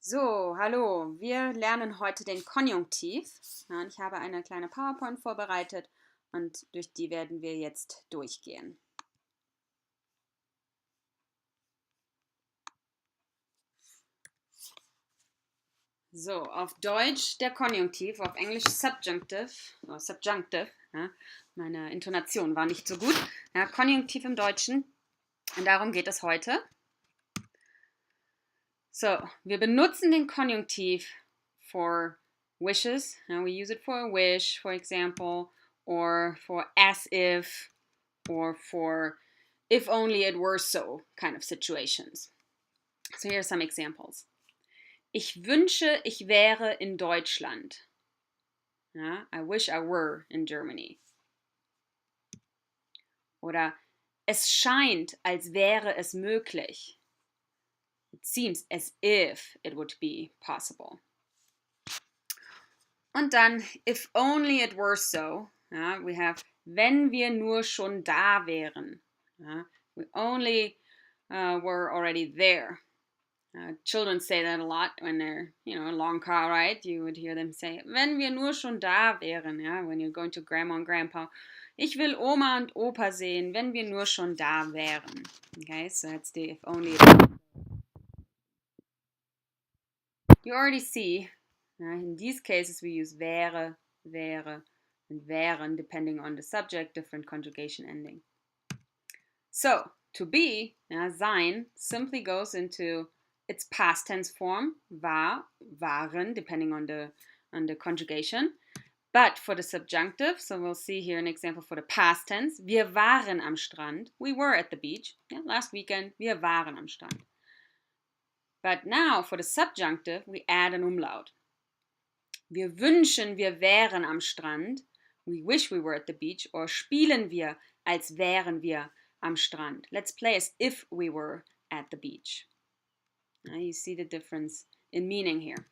So, hallo, wir lernen heute den Konjunktiv. Ja, und ich habe eine kleine PowerPoint vorbereitet und durch die werden wir jetzt durchgehen. So, auf Deutsch der Konjunktiv, auf Englisch Subjunctive, oder Subjunctive. Ja, meine Intonation war nicht so gut. Ja, Konjunktiv im Deutschen. Und darum geht es heute. So, wir benutzen den Konjunktiv for wishes. We use it for a wish, for example, or for as if, or for if only it were so kind of situations. So here are some examples. Ich wünsche, ich wäre in Deutschland. Ja, I wish I were in Germany. Oder es scheint, als wäre es möglich. It seems as if it would be possible. Und dann, if only it were so, ja, we have, wenn wir nur schon da wären. Ja, we only were already there. Children say that a lot when they're, a long car ride. You would hear them say, wenn wir nur schon da wären, ja, when you're going to grandma and grandpa. Ich will Oma und Opa sehen, wenn wir nur schon da wären. Okay, so that's the if only. You already see, in these cases we use wäre, wäre, and wären depending on the subject, different conjugation ending. So, to be, sein, simply goes into its past tense form, war, waren, depending on the conjugation. But for the subjunctive, so we'll see here an example for the past tense. Wir waren am Strand. We were at the beach. Yeah, last weekend, wir waren am Strand. But now for the subjunctive, we add an umlaut. Wir wünschen, wir wären am Strand. We wish we were at the beach. Or spielen wir, als wären wir am Strand. Let's play as if we were at the beach. Now you see the difference in meaning here.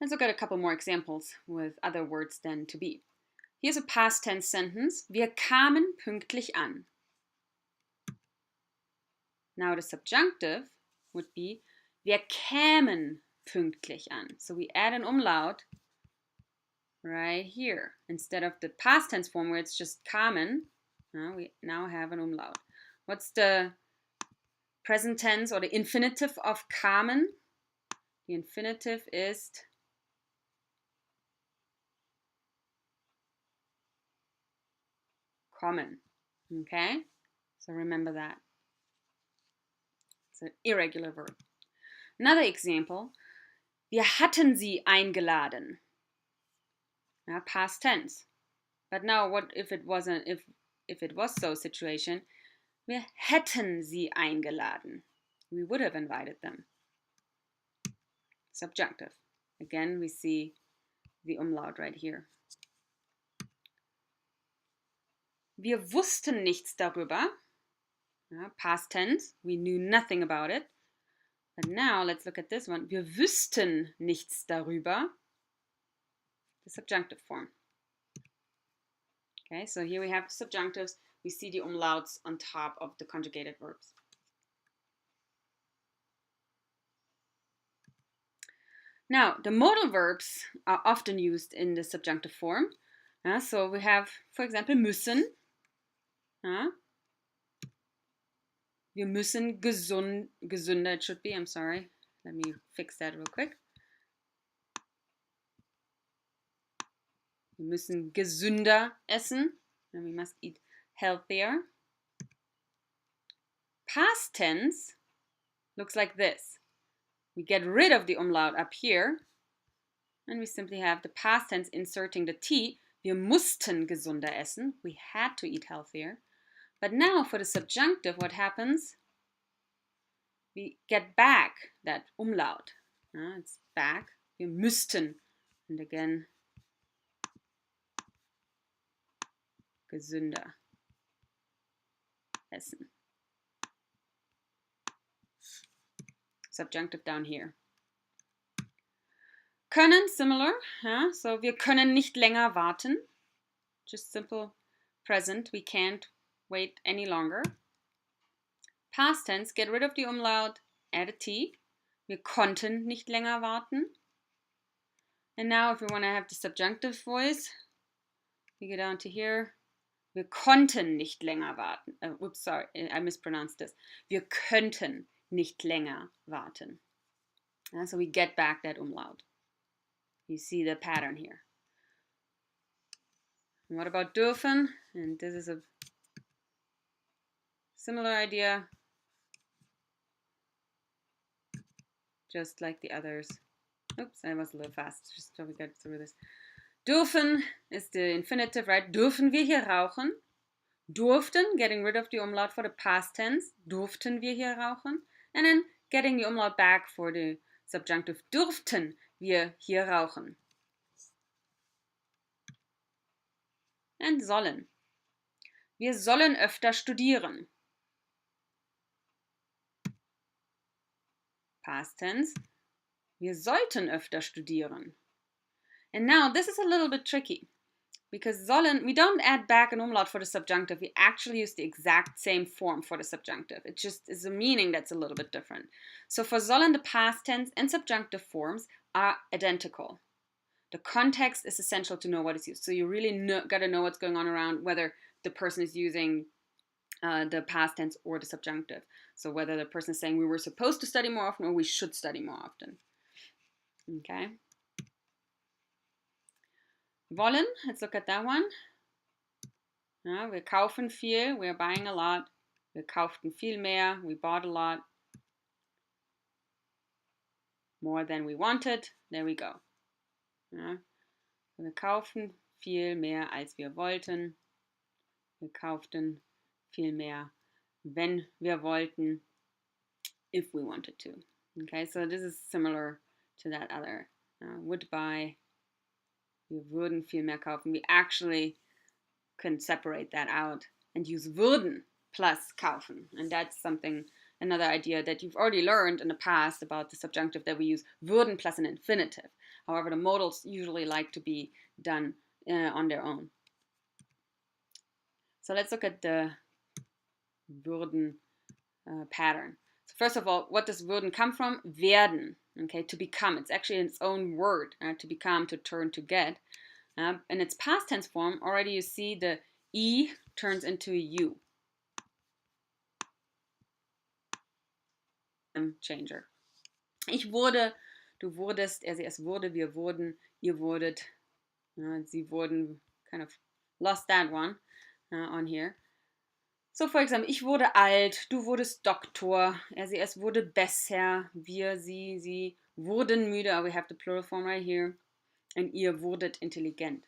Let's look at a couple more examples with other words than to be. Here's a past tense sentence. Wir kamen pünktlich an. Now the subjunctive would be wir kämen pünktlich an. So we add an umlaut right here. Instead of the past tense form where it's just kamen, we now have an umlaut. What's the present tense or the infinitive of kamen? The infinitive is kommen. Okay? So remember that. It's an irregular verb. Another example. Wir hatten sie eingeladen. Past tense. But now what if it wasn't, if it was so situation? Wir hätten sie eingeladen. We would have invited them. Subjunctive. Again, we see the umlaut right here. Wir wussten nichts darüber. Past tense. We knew nothing about it. But now let's look at this one. Wir wüssten nichts darüber. The subjunctive form. Okay, so here we have subjunctives. We see the umlauts on top of the conjugated verbs. Now, the modal verbs are often used in the subjunctive form. So we have, for example, müssen. Wir müssen gesünder, it should be, I'm sorry. Let me fix that real quick. Wir müssen gesünder essen. And we must eat healthier. Past tense looks like this. We get rid of the umlaut up here. And we simply have the past tense inserting the T. Wir mussten gesunder essen. We had to eat healthier. But now for the subjunctive, what happens? We get back that umlaut. It's back. Wir müssten. And again, gesünder essen. Subjunctive down here. Können, similar. So wir können nicht länger warten. Just simple present. We can't wait any longer. Past tense, get rid of the umlaut, add a T. Wir konnten nicht länger warten. And now if we want to have the subjunctive voice, we go down to here. Wir konnten nicht länger warten. Oops, sorry, I mispronounced this. Wir könnten nicht länger warten. So we get back that umlaut. You see the pattern here. And what about dürfen? And this is a similar idea, just like the others. Oops, I was a little fast, just so we get through this. Dürfen is the infinitive, right? Dürfen wir hier rauchen? Durften, getting rid of the umlaut for the past tense. Durften wir hier rauchen? And then getting the umlaut back for the subjunctive. Durften wir hier rauchen? And sollen. Wir sollen öfter studieren. Past tense. Wir sollten öfter studieren. And now this is a little bit tricky because sollen, we don't add back an umlaut for the subjunctive. We actually use the exact same form for the subjunctive. It just is a meaning that's a little bit different. So for sollen, the past tense and subjunctive forms are identical. The context is essential to know what is used. So you really got to know what's going on around, whether the person is using the past tense or the subjunctive. So whether the person is saying we were supposed to study more often or we should study more often. Okay. Wollen, let's look at that one. Ja, wir kaufen viel, we're buying a lot. Wir kauften viel mehr, we bought a lot. More than we wanted, there we go. Ja, wir kaufen viel mehr, als wir wollten. Wir kauften viel mehr, wenn wir wollten, if we wanted to. Okay, so this is similar to that other. Would buy, wir würden viel mehr kaufen. We actually can separate that out and use würden plus kaufen. And that's something, another idea that you've already learned in the past about the subjunctive, that we use würden plus an infinitive. However, the modals usually like to be done on their own. So let's look at the würden pattern. So first of all, what does würden come from? Werden, okay, to become. It's actually its own word, to become, to turn, to get. In its past tense form, already you see the I turns into a U. Changer. Ich wurde, du wurdest, es wurde, wir wurden, ihr wurdet, sie wurden, kind of lost that one on here. So for example, ich wurde alt, du wurdest Doktor, es wurde besser, wir, sie wurden müde, we have the plural form right here. And ihr wurdet intelligent.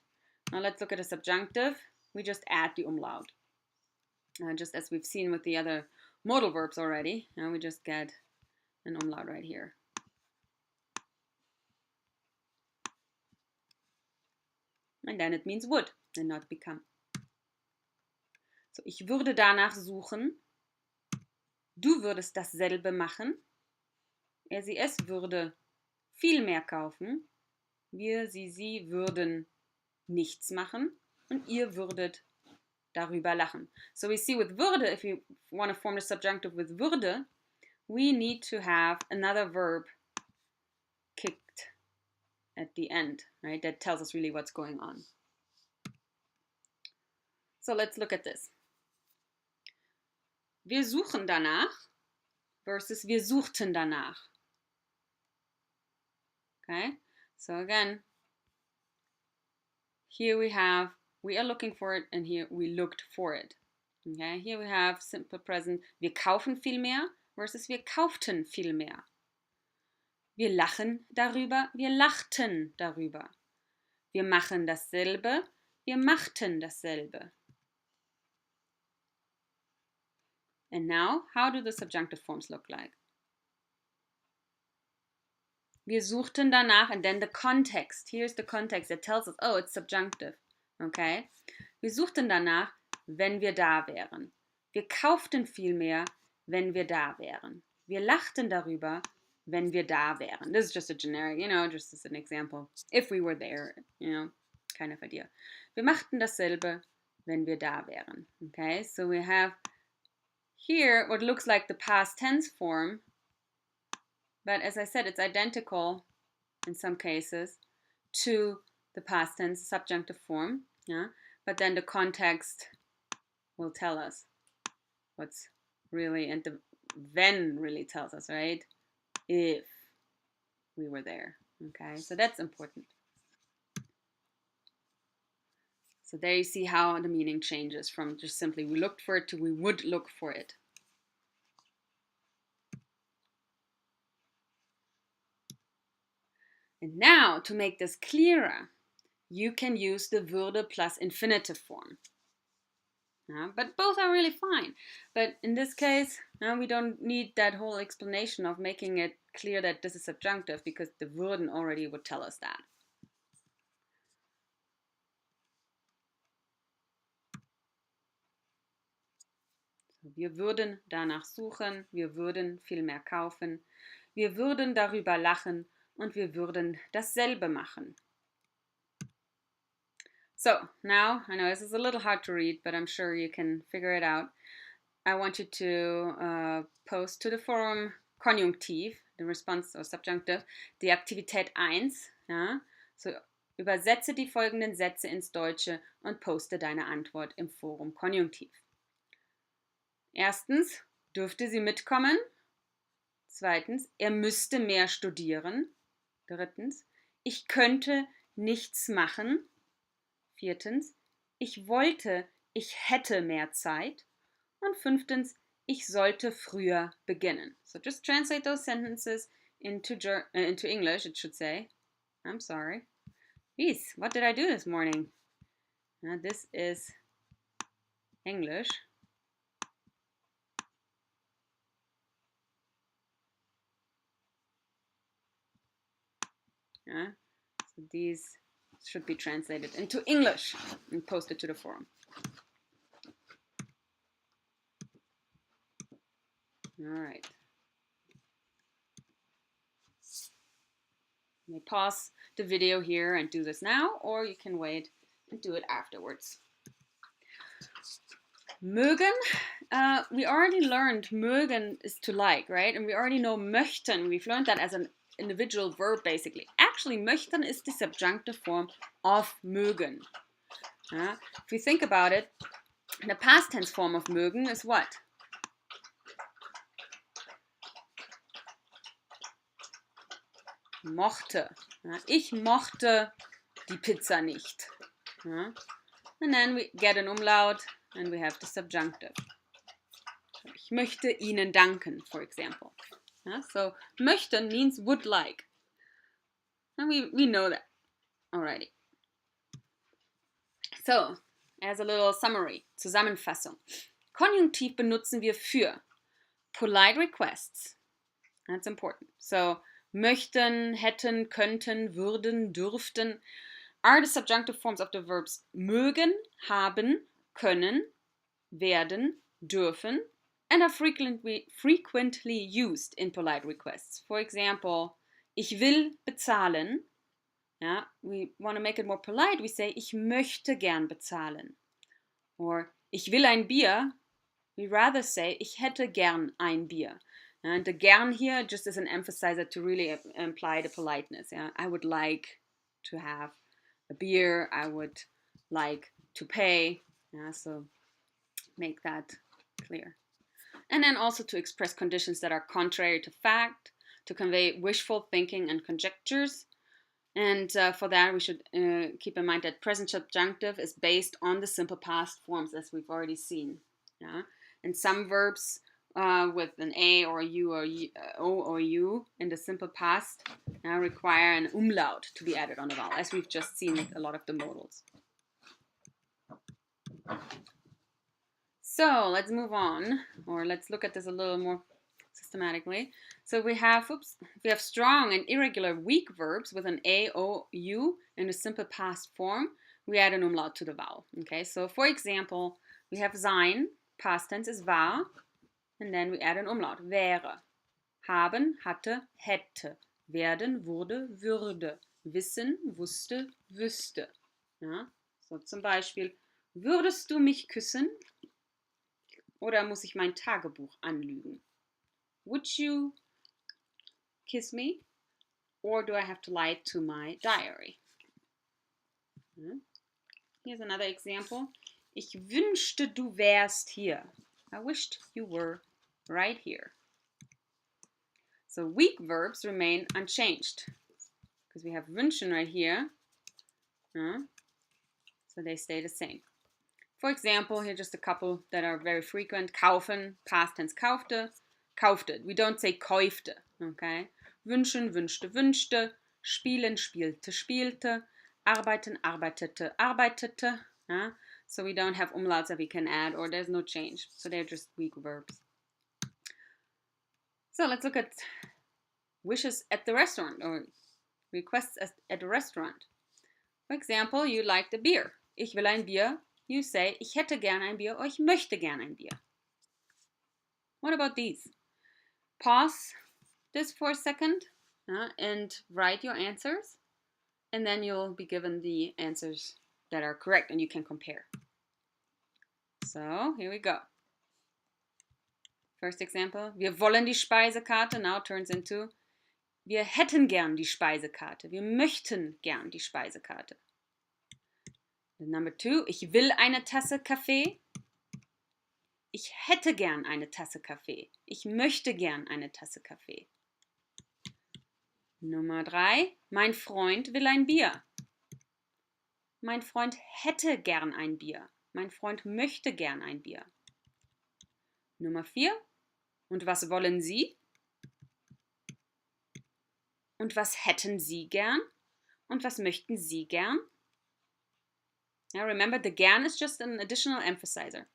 Now let's look at a subjunctive. We just add the umlaut. Just as we've seen with the other modal verbs already. Now we just get an umlaut right here. And then it means would and not become. So, ich würde danach suchen. Du würdest dasselbe machen. Es würde viel mehr kaufen. Wir, sie würden nichts machen und ihr würdet darüber lachen. So we see with würde, if you want to form the subjunctive with würde, we need to have another verb kicked at the end, right? That tells us really what's going on. So let's look at this. Wir suchen danach versus wir suchten danach. Okay? So again, here we are looking for it, and here we looked for it. Okay, here we have simple present, wir kaufen viel mehr versus wir kauften viel mehr. Wir lachen darüber, wir lachten darüber. Wir machen dasselbe, wir machten dasselbe. And now, how do the subjunctive forms look like? Wir suchten danach, and then the context. Here's the context that tells us, oh, it's subjunctive. Okay? Wir suchten danach, wenn wir da wären. Wir kauften viel mehr, wenn wir da wären. Wir lachten darüber, wenn wir da wären. This is just a generic, just as an example. If we were there, kind of idea. Wir machten dasselbe, wenn wir da wären. Okay? So we have here what looks like the past tense form, but as I said, it's identical in some cases to the past tense subjunctive form, yeah? But then the context will tell us what's really, and the when really tells us, right? If we were there, okay? So that's important. So there you see how the meaning changes from just simply we looked for it to we would look for it. And now, to make this clearer, you can use the würde plus infinitive form. But both are really fine. But in this case, we don't need that whole explanation of making it clear that this is subjunctive because the würden already would tell us that. Wir würden danach suchen, wir würden viel mehr kaufen, wir würden darüber lachen und wir würden dasselbe machen. So now, I know this is a little hard to read, but I'm sure you can figure it out. I want you to post to the forum Konjunktiv, the response or subjunctive, die Aktivität 1. Ja? So, übersetze die folgenden Sätze ins Deutsche und poste deine Antwort im Forum Konjunktiv. Erstens, dürfte sie mitkommen? Zweitens, er müsste mehr studieren. Drittens, ich könnte nichts machen. Viertens, ich wollte, ich hätte mehr Zeit. Und fünftens, ich sollte früher beginnen. So just translate those sentences into English, it should say. I'm sorry. Jeez, what did I do this morning? This is English. So these should be translated into English and posted to the forum. All right. You may pause the video here and do this now, or you can wait and do it afterwards. Mögen, we already learned mögen is to like, right? And we already know möchten. We've learned that as an individual verb, basically. Actually, möchten is the subjunctive form of mögen. If you think about it, the past tense form of mögen is what? Mochte. Ich mochte die Pizza nicht. And then we get an umlaut and we have the subjunctive. Ich möchte Ihnen danken, for example. So möchten means would like. And we know that already. So, as a little summary, Zusammenfassung. Konjunktiv benutzen wir für polite requests. That's important. So, möchten, hätten, könnten, würden, dürften are the subjunctive forms of the verbs mögen, haben, können, werden, dürfen, and are frequently used in polite requests. For example, ich will bezahlen. Yeah, we want to make it more polite. We say, ich möchte gern bezahlen. Or, ich will ein Bier. We rather say, ich hätte gern ein Bier. And the gern here just is an emphasizer to really imply the politeness. Yeah? I would like to have a beer. I would like to pay. Yeah? So make that clear. And then also to express conditions that are contrary to fact, to convey wishful thinking and conjectures. And for that, we should keep in mind that present subjunctive is based on the simple past forms, as we've already seen. Yeah? And some verbs with an A or a U or O or U in the simple past require an umlaut to be added on the vowel, as we've just seen with a lot of the modals. So let's move on, or let's look at this a little more systematically. So we have strong and irregular weak verbs with an A, O, U in the simple past form. We add an umlaut to the vowel. Okay, so for example, we have sein, past tense is war, and then we add an umlaut, wäre. Haben, hatte, hätte. Werden, wurde, würde. Wissen, wusste, wüsste. Ja? So zum Beispiel, würdest du mich küssen? Oder muss ich mein Tagebuch anlügen? Would you kiss me? Or do I have to lie to my diary? Here's another example. Ich wünschte, du wärst hier. I wished you were right here. So weak verbs remain unchanged because we have wünschen right here. So they stay the same. For example, here just a couple that are very frequent. Kaufen, past tense kaufte, kaufte. We don't say kaufte, okay? Wünschen, wünschte, wünschte. Spielen, spielte, spielte. Arbeiten, arbeitete, arbeitete. So we don't have umlauts that we can add, or there's no change. So they're just weak verbs. So let's look at wishes at the restaurant, or requests at a restaurant. For example, you like the beer. Ich will ein Bier. You say, ich hätte gern ein Bier, or ich möchte gern ein Bier. What about these? Pause this for a second and write your answers, and then you'll be given the answers that are correct and you can compare. So here we go. First example, wir wollen die Speisekarte now turns into wir hätten gern die Speisekarte. Wir möchten gern die Speisekarte. Number 2, ich will eine Tasse Kaffee. Ich hätte gern eine Tasse Kaffee. Ich möchte gern eine Tasse Kaffee. Nummer 3, mein Freund will ein Bier. Mein Freund hätte gern ein Bier. Mein Freund möchte gern ein Bier. Nummer 4, und was wollen Sie? Und was hätten Sie gern? Und was möchten Sie gern? Now remember, the gern is just an additional emphasizer.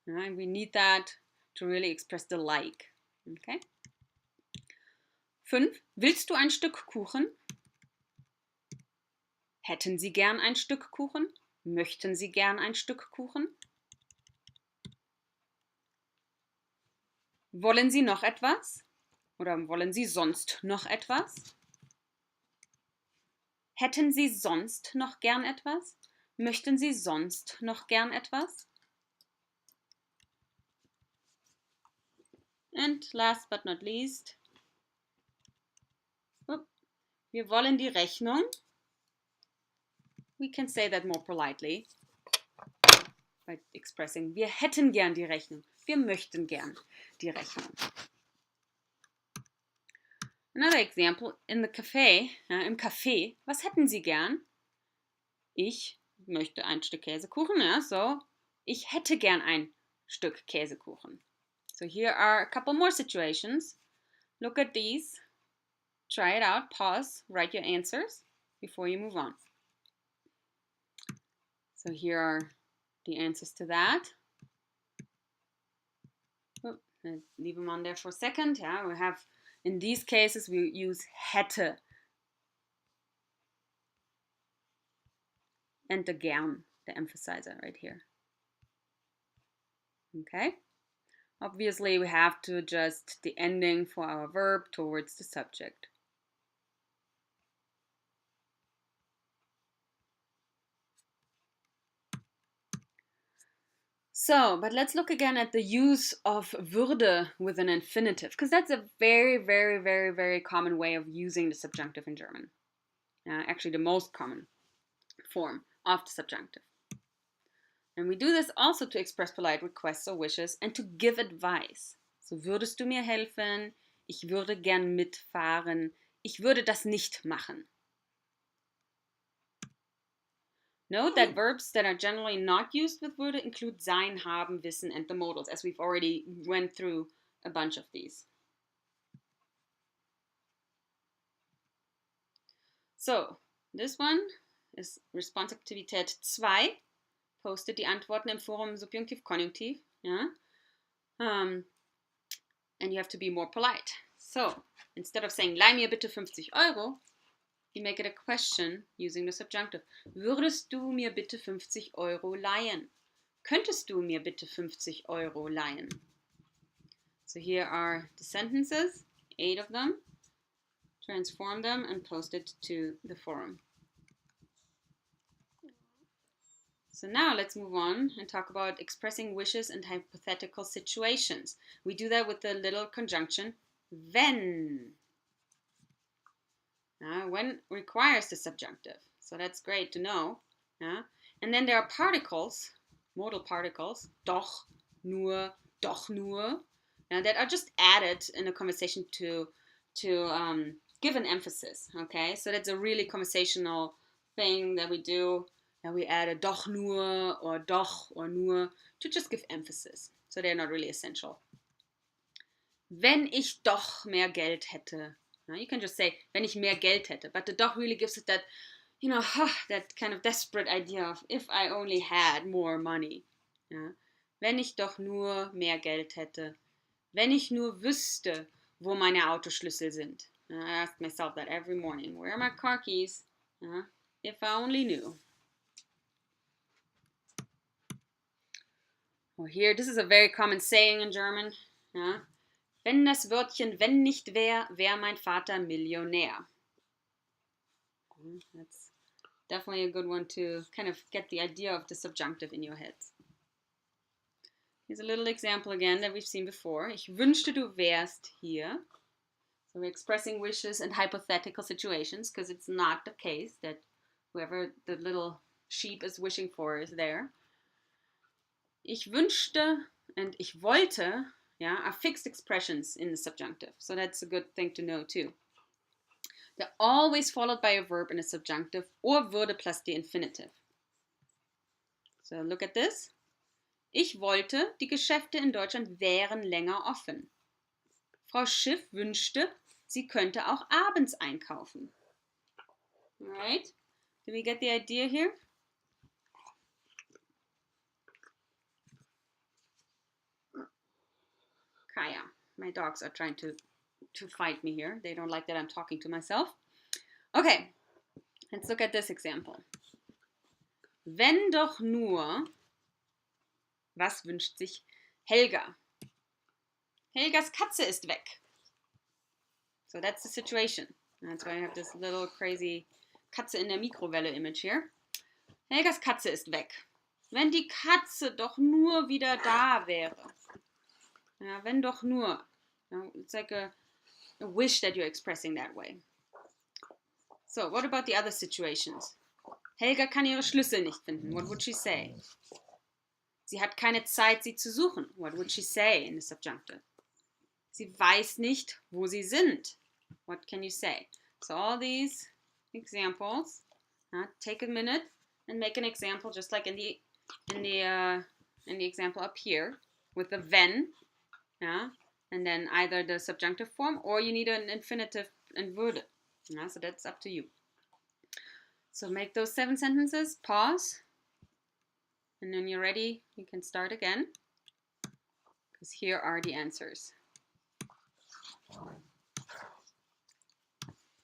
And we need that to really express the like. Okay? 5. Willst du ein Stück Kuchen? Hätten Sie gern ein Stück Kuchen? Möchten Sie gern ein Stück Kuchen? Wollen Sie noch etwas? Oder wollen Sie sonst noch etwas? Hätten Sie sonst noch gern etwas? Möchten Sie sonst noch gern etwas? And last but not least, wir wollen die Rechnung. We can say that more politely by expressing, wir hätten gern die Rechnung. Wir möchten gern die Rechnung. Another example, in the cafe, im Café, was hätten Sie gern? Ich möchte ein Stück Käsekuchen, so ich hätte gern ein Stück Käsekuchen. So here are a couple more situations. Look at these, try it out, pause, write your answers before you move on. So here are the answers to that. Let's leave them on there for a second. We have, in these cases, we use hätte. And the gern, the emphasizer right here. Okay? Obviously, we have to adjust the ending for our verb towards the subject. So, but let's look again at the use of würde with an infinitive, because that's a very, very, very, very common way of using the subjunctive in German. Actually, the most common form of the subjunctive. And we do this also to express polite requests or wishes and to give advice. So, würdest du mir helfen? Ich würde gern mitfahren. Ich würde das nicht machen. Note that verbs that are generally not used with würde include sein, haben, wissen, and the modals, as we've already went through a bunch of these. So, this one ist Responsaktivität 2. Postet die Antworten im Forum Subjunktiv, Konjunktiv. And you have to be more polite. So, instead of saying, leih mir bitte 50 Euro, you make it a question using the subjunctive. Würdest du mir bitte 50 Euro leihen? Könntest du mir bitte 50 Euro leihen? So here are the sentences, 8 of them. Transform them and post it to the forum. So now let's move on and talk about expressing wishes in hypothetical situations. We do that with the little conjunction wenn. when requires the subjunctive. So that's great to know. Yeah? And then there are particles, modal particles, doch, nur, doch nur, that are just added in a conversation to give an emphasis. Okay, so that's a really conversational thing that we do. And we add a doch nur or doch or nur to just give emphasis. So they're not really essential. Wenn ich doch mehr Geld hätte. You can just say, wenn ich mehr Geld hätte. But the doch really gives it that, that kind of desperate idea of if I only had more money. Ja? Wenn ich doch nur mehr Geld hätte. Wenn ich nur wüsste, wo meine Autoschlüssel sind. I ask myself that every morning. Where are my car keys? If I only knew. Well, here, this is a very common saying in German. Ja? Wenn das Wörtchen wenn nicht wär, wär mein Vater Millionär. That's definitely a good one to kind of get the idea of the subjunctive in your heads. Here's a little example again that we've seen before. Ich wünschte, du wärst hier. So we're expressing wishes and hypothetical situations because it's not the case that whoever the little sheep is wishing for is there. Ich wünschte and ich wollte are fixed expressions in the subjunctive. So that's a good thing to know too. They're always followed by a verb in a subjunctive or würde plus the infinitive. So look at this. Ich wollte, die Geschäfte in Deutschland wären länger offen. Frau Schiff wünschte, sie könnte auch abends einkaufen. Alright? Did we get the idea here? Kaya. My dogs are trying to fight me here. They don't like that I'm talking to myself. Okay, let's look at this example. Wenn doch nur, was wünscht sich Helga? Helgas Katze ist weg. So that's the situation. That's why I have this little crazy Katze in der Mikrowelle image here. Helgas Katze ist weg. Wenn die Katze doch nur wieder da wäre. Ja, wenn doch nur. It's like a wish that you're expressing that way. So, what about the other situations? Helga kann ihre Schlüssel nicht finden. What would she say? Sie hat keine Zeit, sie zu suchen. What would she say in the subjunctive? Sie weiß nicht, wo sie sind. What can you say? So all these examples, take a minute and make an example just like in the example up here with the wenn, and then either the subjunctive form or you need an infinitive and würde. So that's up to you. So make those 7 sentences, pause, and then you're ready, you can start again, because here are the answers.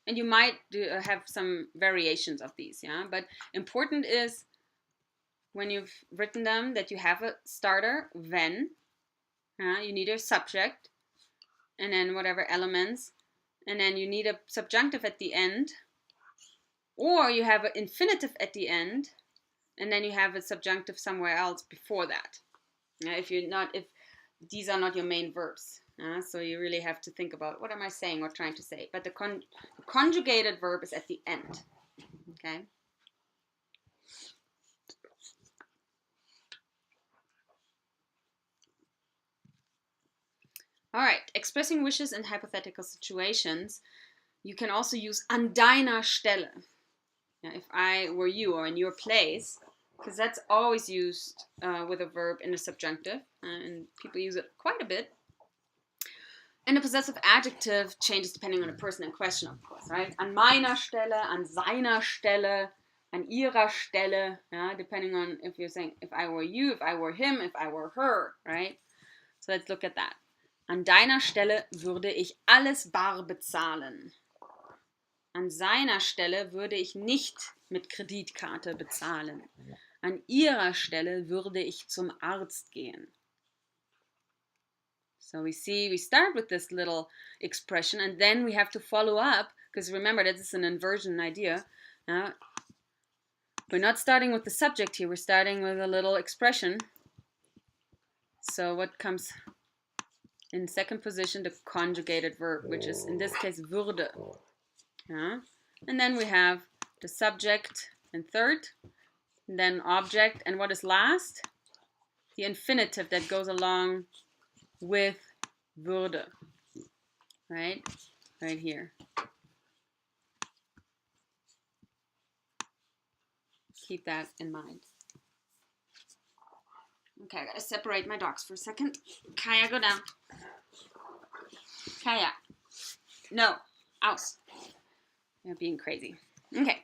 And you might have some variations of these, but important is when you've written them that you have a starter, wenn, you need a subject, and then whatever elements, and then you need a subjunctive at the end, or you have an infinitive at the end, and then you have a subjunctive somewhere else before that. If these are not your main verbs. So you really have to think about what am I saying or trying to say. But the conjugated verb is at the end. Okay? All right, expressing wishes in hypothetical situations, you can also use an deiner Stelle. If I were you or in your place, because that's always used with a verb in a subjunctive, and people use it quite a bit. And the possessive adjective changes depending on the person in question, of course, right? An meiner Stelle, an seiner Stelle, an ihrer Stelle, depending on if you're saying if I were you, if I were him, if I were her, right? So let's look at that. An deiner Stelle würde ich alles bar bezahlen. An seiner Stelle würde ich nicht mit Kreditkarte bezahlen. An ihrer Stelle würde ich zum Arzt gehen. So we start with this little expression and then we have to follow up, because remember that it's an inversion idea. We're not starting with the subject here, we're starting with a little expression. So what comes in second position? The conjugated verb, which is in this case würde. And then we have the subject in third, and then object. And what is last? The infinitive that goes along with würde, right? Right here. Keep that in mind. Okay, I gotta separate my dogs for a second. Kaya, go down. Kaya. No. Aus. You're being crazy. Okay.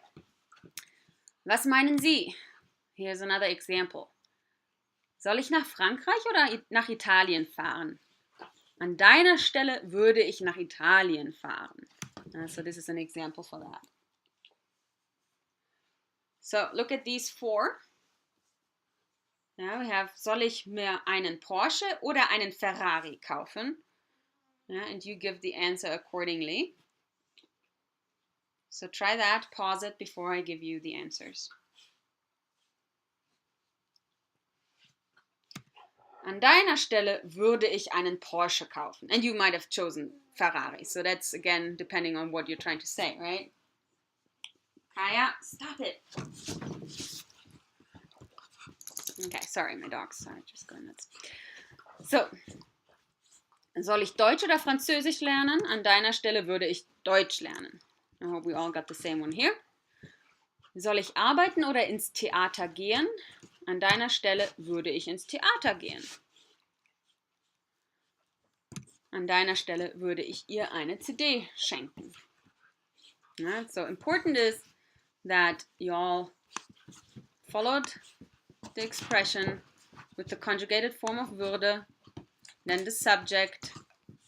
Was meinen Sie? Here's another example. Soll ich nach Frankreich oder nach Italien fahren? An deiner Stelle würde ich nach Italien fahren. So this is an example for that. So look at these four. Now we have, soll ich mir einen Porsche oder einen Ferrari kaufen? And you give the answer accordingly. So try that, pause it before I give you the answers. An deiner Stelle würde ich einen Porsche kaufen. And you might have chosen Ferrari. So that's, again, depending on what you're trying to say, right? Kaya, stop it. Okay, sorry, my dogs are just going nuts. So, soll ich Deutsch oder Französisch lernen? An deiner Stelle würde ich Deutsch lernen. I hope we all got the same one here. Soll ich arbeiten oder ins Theater gehen? An deiner Stelle würde ich ins Theater gehen. An deiner Stelle würde ich ihr eine CD schenken. So important is that you all followed the expression with the conjugated form of würde, then the subject,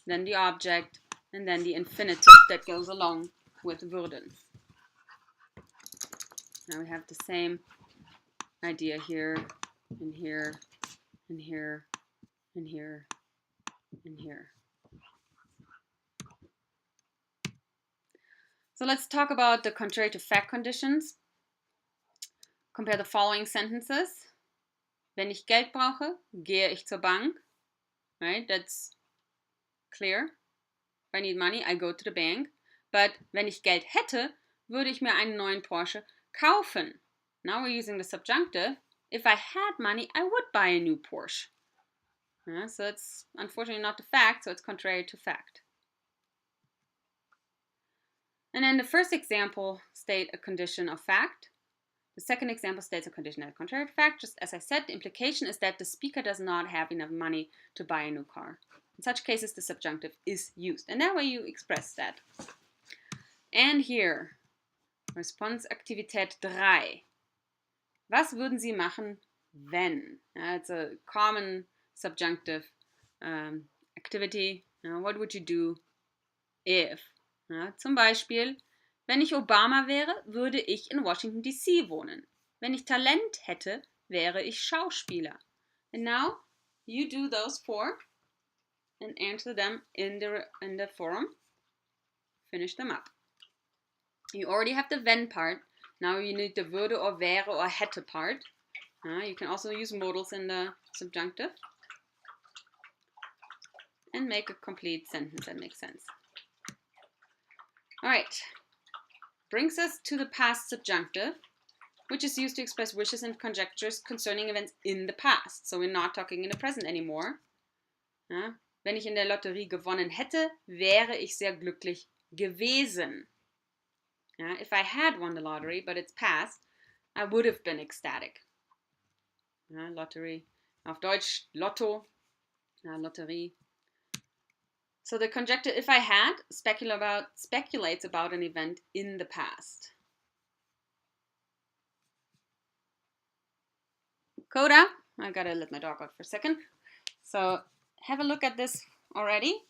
then the object, and then the infinitive that goes along with würden. Now we have the same idea here, and here, and here, and here, and here. So let's talk about the contrary to fact conditions. Compare the following sentences. Wenn ich Geld brauche, gehe ich zur Bank. Right, that's clear. If I need money, I go to the bank. But wenn ich Geld hätte, würde ich mir einen neuen Porsche kaufen. Now we're using the subjunctive. If I had money, I would buy a new Porsche. So it's unfortunately not the fact, so it's contrary to fact. And then the first example state a condition of fact. The second example states a condition that is contrary to fact. Just as I said, the implication is that the speaker does not have enough money to buy a new car. In such cases, the subjunctive is used. And that way you express that. And here, Responsaktivität 3. Was würden Sie machen, wenn? It's a common subjunctive activity. What would you do if? Zum Beispiel, wenn ich Obama wäre, würde ich in Washington DC wohnen. Wenn ich Talent hätte, wäre ich Schauspieler. And now you do those four and answer them in the forum. Finish them up. You already have the wenn part. Now you need the würde or wäre or hätte part. You can also use modals in the subjunctive. And make a complete sentence that makes sense. All right. Brings us to the past subjunctive, which is used to express wishes and conjectures concerning events in the past. So we're not talking in the present anymore. Wenn ich in der Lotterie gewonnen hätte, wäre ich sehr glücklich gewesen. If I had won the lottery, but it's past, I would have been ecstatic. Lottery. Auf Deutsch Lotto. Lotterie. So the conjecture if I had speculates about an event in the past. Coda, I gotta let my dog out for a second. So have a look at this already.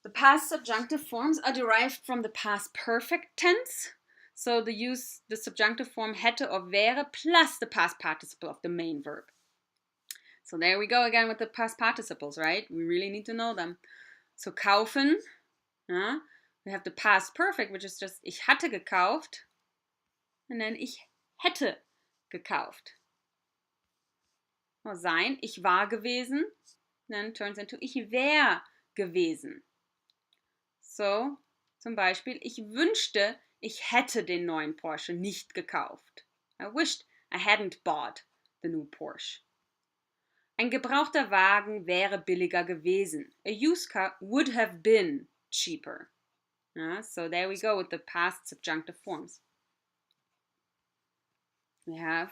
The past subjunctive forms are derived from the past perfect tense. So the subjunctive form hätte or wäre plus the past participle of the main verb. So there we go again with the past participles, right? We really need to know them. So kaufen, we have the past perfect, which is just ich hatte gekauft. And then ich hätte gekauft. Sein, ich war gewesen, then turns into ich wäre gewesen. So, zum Beispiel, ich wünschte, ich hätte den neuen Porsche nicht gekauft. I wished I hadn't bought the new Porsche. Ein gebrauchter Wagen wäre billiger gewesen. A used car would have been cheaper. So there we go with the past subjunctive forms. We have,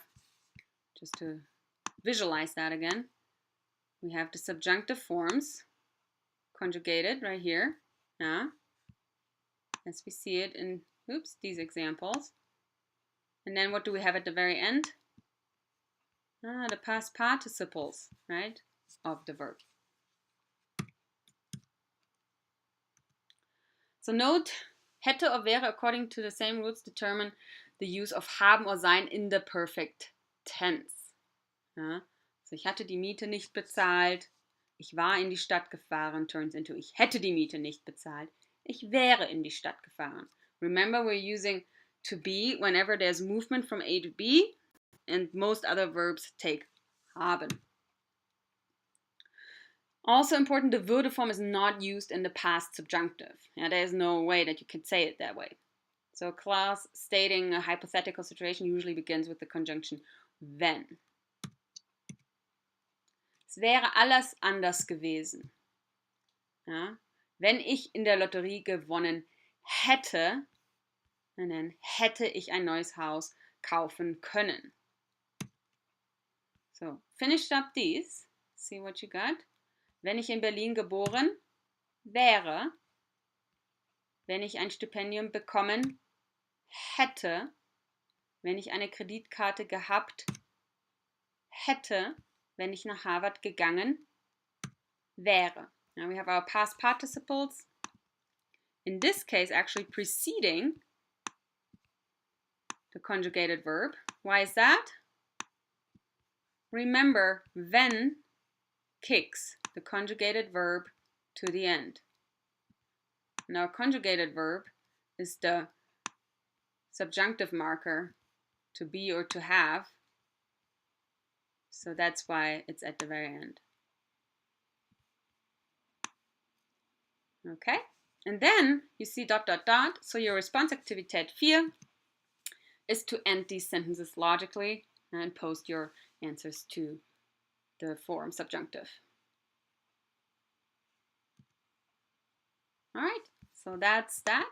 just to visualize that again, we have the subjunctive forms conjugated right here, as we see it in, these examples. And then what do we have at the very end? The past participles, right, of the verb. So note, hätte or wäre, according to the same rules, determine the use of haben or sein in the perfect tense. So ich hatte die Miete nicht bezahlt, ich war in die Stadt gefahren, turns into ich hätte die Miete nicht bezahlt, ich wäre in die Stadt gefahren. Remember, we're using to be whenever there's movement from A to B, and most other verbs take haben. Also important, the würde form is not used in the past subjunctive. There is no way that you can say it that way. So a clause stating a hypothetical situation usually begins with the conjunction wenn. Es wäre alles anders gewesen. Wenn ich in der Lotterie gewonnen hätte, dann hätte ich ein neues Haus kaufen können. So, finished up these. See what you got. Wenn ich in Berlin geboren wäre, wenn ich ein Stipendium bekommen hätte, wenn ich eine Kreditkarte gehabt hätte, wenn ich nach Harvard gegangen wäre. Now we have our past participles. In this case, actually preceding the conjugated verb. Why is that? Remember, wenn kicks the conjugated verb to the end. Now, conjugated verb is the subjunctive marker to be or to have. So that's why it's at the very end. Okay, and then you see ... So your Responsaktivität 4 is to end these sentences logically and post your answers to the form subjunctive. All right, so that's that.